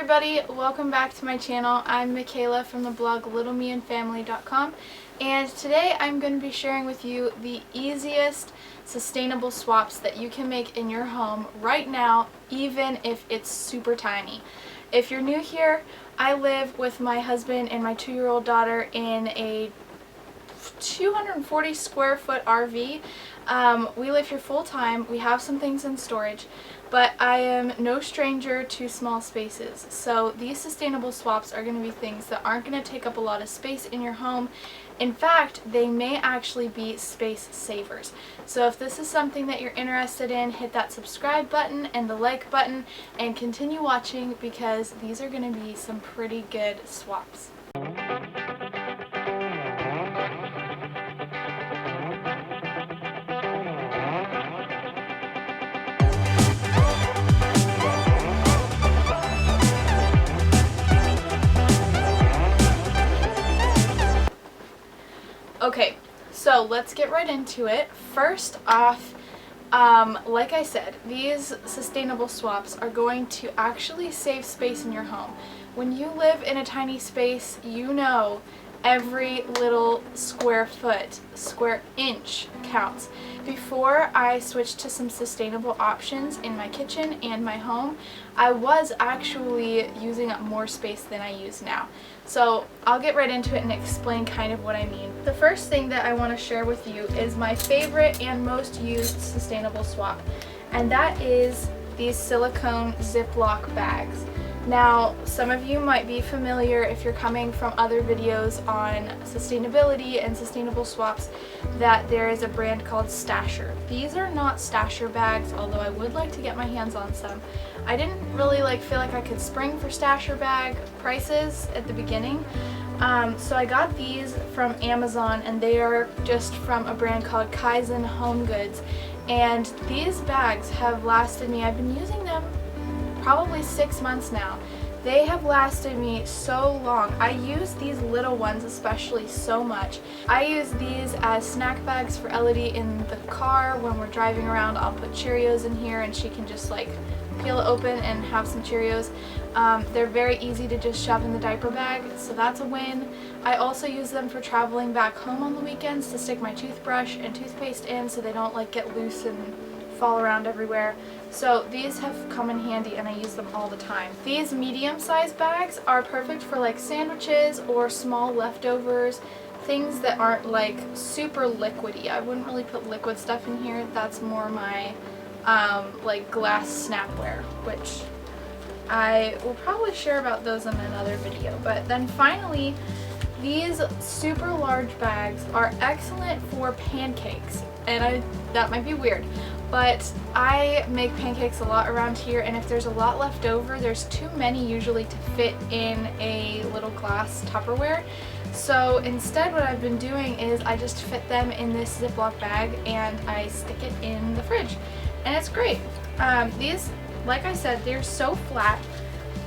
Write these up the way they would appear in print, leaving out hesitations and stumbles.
everybody, welcome back to my channel. I'm Makayla from the blog littlemeandfamily.com, and today I'm going to be sharing with you the easiest sustainable swaps that you can make in your home right now, even if it's super tiny. If you're new here, I live with my husband and my 2-year-old daughter in a 240 square foot RV. We live here full time. We have some things in storage, but I am no stranger to small spaces. So these sustainable swaps are going to be things that aren't going to take up a lot of space in your home. In fact, they may actually be space savers. So if this is something that you're interested in, hit that subscribe button and the like button and continue watching, because these are going to be some pretty good swaps. Okay, so let's get right into it. First off, like I said, these sustainable swaps are going to actually save space in your home. When you live in a tiny space, you know every little square foot, square inch counts. Before I switched to some sustainable options in my kitchen and my home, I was actually using up more space than I use now. So I'll get right into it and explain kind of what I mean. The first thing that I want to share with you is my favorite and most used sustainable swap, and that is these silicone ziploc bags. Now, some of you might be familiar, if you're coming from other videos on sustainability and sustainable swaps, that there is a brand called Stasher. These are not Stasher bags, although I would like to get my hands on some. I didn't really feel like I could spring for Stasher bag prices at the beginning, so I got these from Amazon, and they are just from a brand called Kaizen Home Goods, and these bags have lasted me, I've been using them probably 6 months now. They have lasted me so long. I use these little ones especially so much. I use these as snack bags for Elodie in the car when we're driving around. I'll put Cheerios in here and she can just peel it open and have some Cheerios. They're very easy to just shove in the diaper bag, so that's a win. I also use them for traveling back home on the weekends to stick my toothbrush and toothpaste in so they don't get loose and fall around everywhere. So these have come in handy and I use them all the time. These medium-sized bags are perfect for sandwiches or small leftovers, things that aren't super liquidy. I wouldn't really put liquid stuff in here. That's more my glass snapware, which I will probably share about those in another video. But then finally, these super large bags are excellent for pancakes, and that might be weird, but I make pancakes a lot around here, and if there's a lot left over, there's too many usually to fit in a little glass Tupperware. So instead what I've been doing is I just fit them in this Ziploc bag and I stick it in the fridge, and it's great. These, like I said, they're so flat.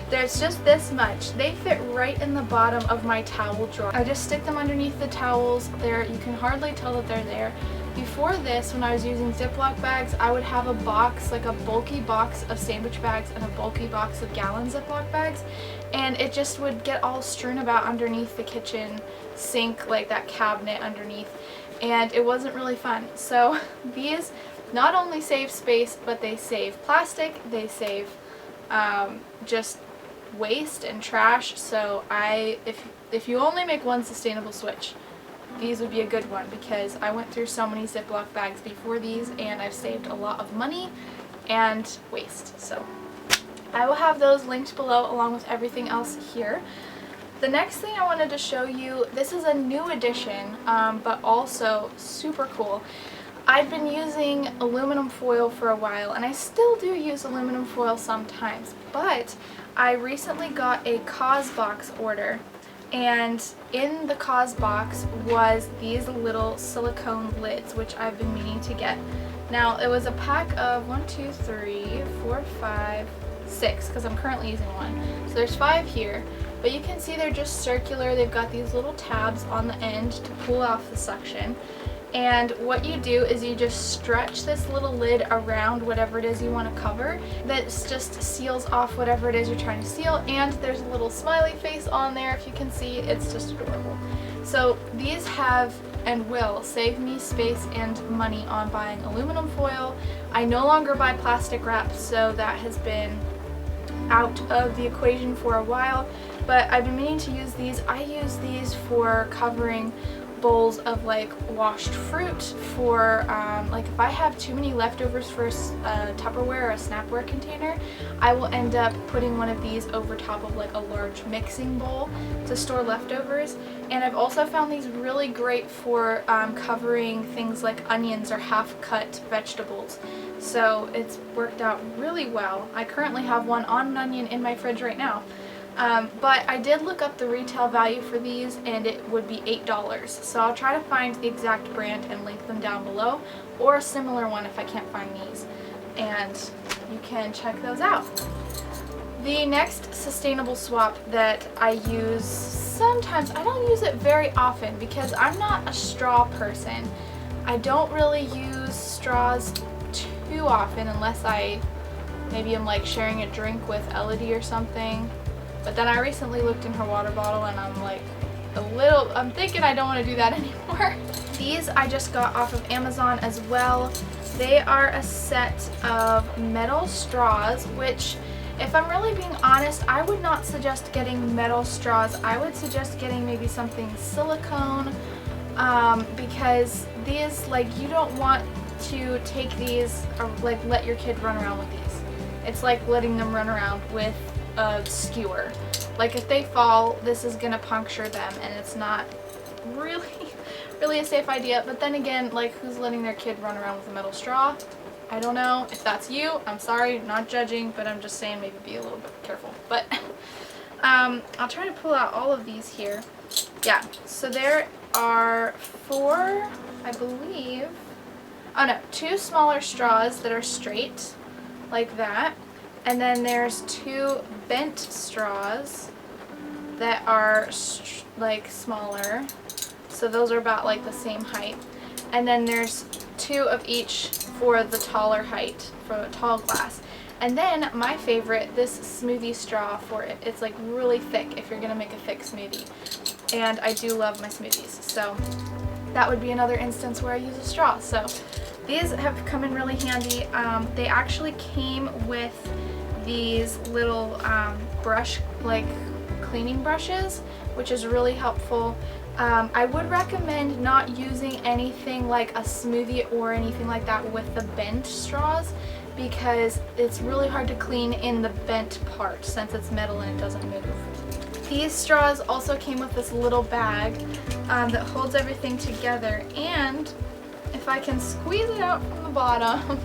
There's just this much. They fit right in the bottom of my towel drawer. I just stick them underneath the towels. You can hardly tell that they're there. Before this, when I was using Ziploc bags, I would have a box, a bulky box of sandwich bags and a bulky box of gallon Ziploc bags, and it just would get all strewn about underneath the kitchen sink, that cabinet underneath, and it wasn't really fun. So these not only save space, but they save plastic, they save just waste and trash. So if you only make one sustainable switch, these would be a good one, because I went through so many Ziploc bags before these and I've saved a lot of money and waste. So I will have those linked below along with everything else here. The next thing I wanted to show you, this is a new addition, but also super cool. I've been using aluminum foil for a while, and I still do use aluminum foil sometimes, but I recently got a Cause box order, and in the Cause box was these little silicone lids, which I've been meaning to get. Now, it was a pack of 1, 2, 3, 4, 5, 6, because I'm currently using one. So there's 5 here, but you can see they're just circular. They've got these little tabs on the end to pull off the suction. And what you do is you just stretch this little lid around whatever it is you want to cover. That just seals off whatever it is you're trying to seal, and there's a little smiley face on there if you can see. It's just adorable. So these have and will save me space and money on buying aluminum foil. I no longer buy plastic wrap, so that has been out of the equation for a while, but I've been meaning to use these. I use these for covering bowls of like washed fruit, for like if I have too many leftovers for a Tupperware or a Snapware container, I will end up putting one of these over top of like a large mixing bowl to store leftovers. And I've also found these really great for covering things like onions or half-cut vegetables. So it's worked out really well. I currently have one on an onion in my fridge right now. But I did look up the retail value for these, and it would be $8. So I'll try to find the exact brand and link them down below, or a similar one if I can't find these. And you can check those out. The next sustainable swap that I use sometimes, I don't use it very often because I'm not a straw person. I don't really use straws too often unless maybe I'm like sharing a drink with Elodie or something. But then I recently looked in her water bottle and I'm like I'm thinking I don't want to do that anymore. These I just got off of Amazon as well. They are a set of metal straws, which, if I'm really being honest, I would not suggest getting metal straws. I would suggest getting maybe something silicone, because these, like, you don't want to take these or like let your kid run around with these. It's like letting them run around with a skewer. Like, if they fall, this is gonna puncture them, and it's not really a safe idea. But then again, like, who's letting their kid run around with a metal straw? I don't know. If that's you, I'm sorry, not judging, but I'm just saying maybe be a little bit careful. But I'll try to pull out all of these here. Yeah, so there are 4, I believe, oh no, 2 smaller straws that are straight, like that. And then there's 2 bent straws that are like smaller. So those are about like the same height. And then there's 2 of each for the taller height, for a tall glass. And then my favorite, this smoothie straw for it. It's like really thick if you're gonna make a thick smoothie. And I do love my smoothies. So that would be another instance where I use a straw. So these have come in really handy. They actually came with these little brush, like cleaning brushes, which is really helpful. I would recommend not using anything like a smoothie or anything like that with the bent straws, because it's really hard to clean in the bent part since it's metal and it doesn't move. These straws also came with this little bag that holds everything together, and if I can squeeze it out from the bottom,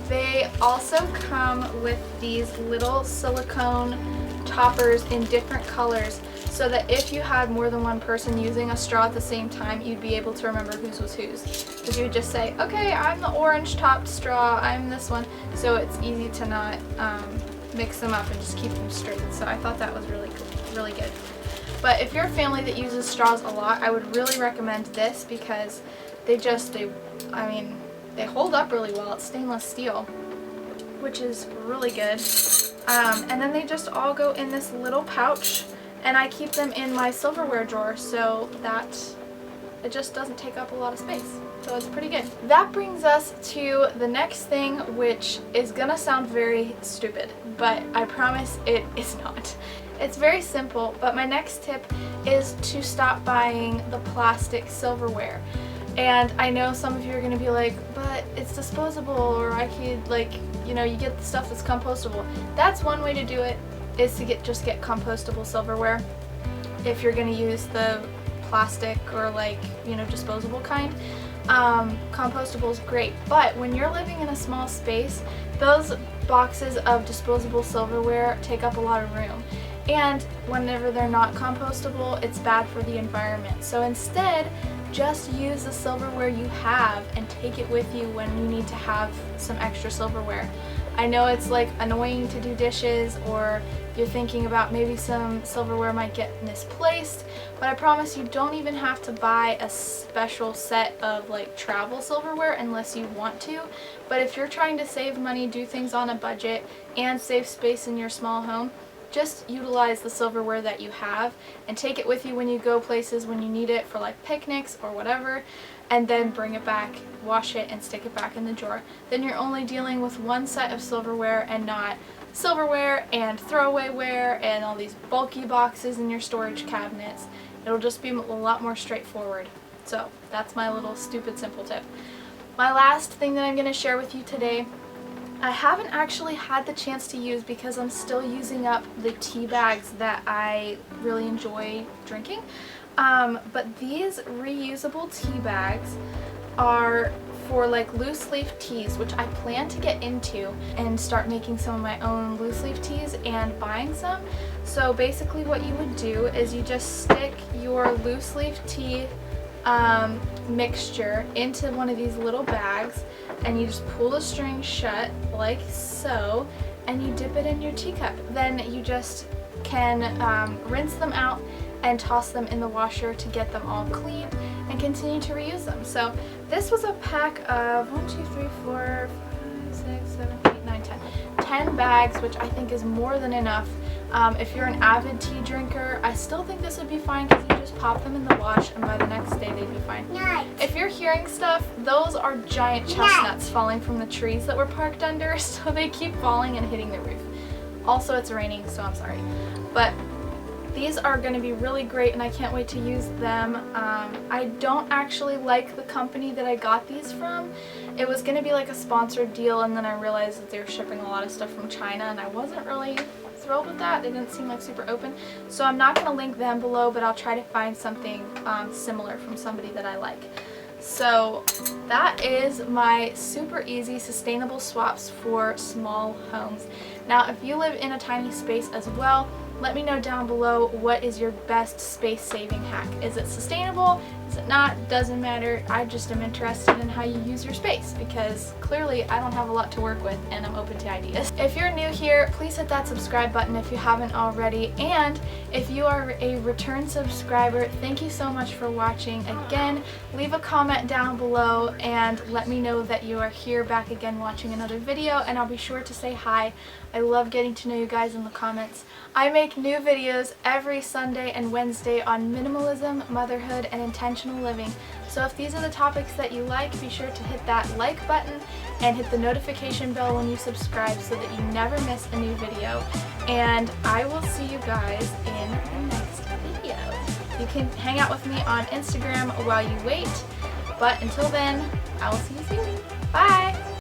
they also come with these little silicone toppers in different colors, so that if you had more than one person using a straw at the same time, you'd be able to remember whose was whose. Because you would just say, okay, I'm the orange topped straw, I'm this one. So it's easy to not mix them up and just keep them straight. So I thought that was really cool, really good. But if you're a family that uses straws a lot, I would really recommend this, because they hold up really well. It's stainless steel, which is really good. And then they just all go in this little pouch, and I keep them in my silverware drawer so that it just doesn't take up a lot of space. So it's pretty good. That brings us to the next thing, which is gonna sound very stupid, but I promise it is not. It's very simple, but my next tip is to stop buying the plastic silverware. And I know some of you are going to be like, but it's disposable, or I could, like, you know, you get the stuff that's compostable. That's one way to do it, is to just get compostable silverware if you're going to use the plastic or, like, you know, disposable kind. Compostable is great, but when you're living in a small space, those boxes of disposable silverware take up a lot of room. And whenever they're not compostable, it's bad for the environment. So instead, just use the silverware you have and take it with you when you need to have some extra silverware. I know it's like annoying to do dishes, or you're thinking about maybe some silverware might get misplaced, but I promise you don't even have to buy a special set of like travel silverware unless you want to. But if you're trying to save money, do things on a budget, and save space in your small home, just utilize the silverware that you have and take it with you when you go places when you need it for like picnics or whatever, and then bring it back, wash it, and stick it back in the drawer. Then you're only dealing with one set of silverware and not silverware and throwaway ware and all these bulky boxes in your storage cabinets. It'll just be a lot more straightforward. So that's my little stupid simple tip. My last thing that I'm going to share with you today, I haven't actually had the chance to use because I'm still using up the tea bags that I really enjoy drinking. But these reusable tea bags are for like loose leaf teas, which I plan to get into and start making some of my own loose leaf teas and buying some. So basically what you would do is you just stick your loose leaf tea mixture into one of these little bags, and you just pull the string shut like so, and you dip it in your teacup. Then you just can rinse them out and toss them in the washer to get them all clean and continue to reuse them. So this was a pack of 10 bags, which I think is more than enough. If you're an avid tea drinker, I still think this would be fine because you just pop them in the wash and by the next day they'd be fine. If you're hearing stuff, those are giant chestnuts falling from the trees that we're parked under, so they keep falling and hitting the roof. Also, it's raining, so I'm sorry. But these are going to be really great and I can't wait to use them. I don't actually like the company that I got these from. It was going to be like a sponsored deal, and then I realized that they were shipping a lot of stuff from China and I wasn't really thrilled with that. They didn't seem like super open. So I'm not going to link them below, but I'll try to find something similar from somebody that I like. So that is my super easy sustainable swaps for small homes. Now if you live in a tiny space as well, let me know down below what is your best space saving hack. Is it sustainable? Is it not? Doesn't matter. I just am interested in how you use your space because clearly I don't have a lot to work with and I'm open to ideas. If you're new here, please hit that subscribe button if you haven't already, and if you are a return subscriber, thank you so much for watching. Again, leave a comment down below and let me know that you are here back again watching another video, and I'll be sure to say hi. I love getting to know you guys in the comments. I make new videos every Sunday and Wednesday on minimalism, motherhood, and intentional living. So if these are the topics that you like, be sure to hit that like button and hit the notification bell when you subscribe so that you never miss a new video. And I will see you guys in the next video. You can hang out with me on Instagram while you wait. But until then, I will see you soon. Bye!